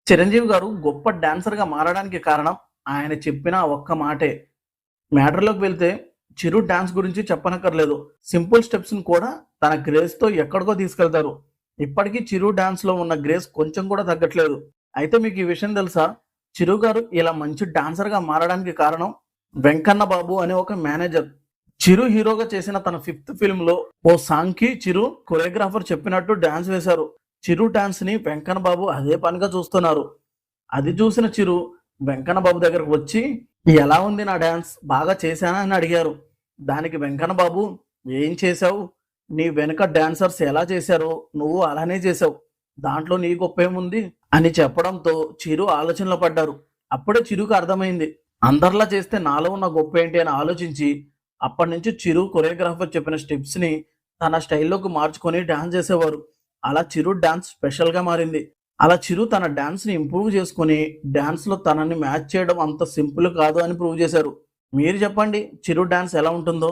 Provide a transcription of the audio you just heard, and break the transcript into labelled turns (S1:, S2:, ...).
S1: చిరంజీవి గారు గొప్ప డాన్సర్‌గా మారడానికి కారణం ఆయన చెప్పిన ఆ ఒక్క మాటే. మ్యాటర్‌లోకి వెళ్తే చిరు డాన్స్ గురించి చెప్పనక్కర్లేదు. సింపుల్ స్టెప్స్‌ని కూడా తన గ్రేస్‌తో ఎక్కడికో తీసుకెళ్తారు. ఇప్పటికీ చిరు డాన్స్‌లో ఉన్న గ్రేస్ కొంచెం కూడా తగ్గట్లేదు. అయితే మీకు ఈ విషయం తెలుసా? చిరు గారు ఇలా మంచి డాన్సర్‌గా మారడానికి కారణం వెంకన్న బాబు అనే ఒక మేనేజర్. చిరు హీరోగా చేసిన తన ఫిఫ్త్ ఫిల్మ్‌లో ఓ సాంగ్‌కి చిరు కొరియోగ్రాఫర్ చెప్పినట్టు డాన్స్ వేశారు. చిరు డాన్స్‌ని వెంకన్న బాబు అదే పనిగా చూస్తున్నారు. అది చూసిన చిరు వెంకన్న బాబు దగ్గరకు వచ్చి, "ఎలా ఉంది నా డాన్స్? బాగా చేశానా?" అని అడిగారు. దానికి వెంకన్న బాబు, "ఏం చేశావు? నీ వెనక డాన్సర్స్ ఎలా చేశారో నువ్వు అలానే చేశావు. దాంట్లో నీ గొప్పేముంది?" అని చెప్పడంతో చిరు ఆలోచనలో పడ్డారు. అప్పుడే చిరుకు అర్థమైంది. అందరిలా చేస్తే నాలో ఉన్న గొప్పేంటి అని ఆలోచించి, అప్పటినుంచి చిరు కొరియోగ్రాఫర్ చెప్పిన స్టెప్స్‌ని తన స్టైల్‌లోకి మార్చుకొని డాన్స్ చేసేవారు. అలా చిరు డాన్స్ స్పెషల్‌గా మారింది. అలా చిరు తన డాన్స్‌ని ఇంప్రూవ్ చేసుకొని, డాన్స్‌లో తనని మ్యాచ్ చేయడం అంత సింపుల్ కాదు అని ప్రూవ్ చేశారు. మీరు చెప్పండి చిరు డాన్స్ ఎలా ఉంటుందో?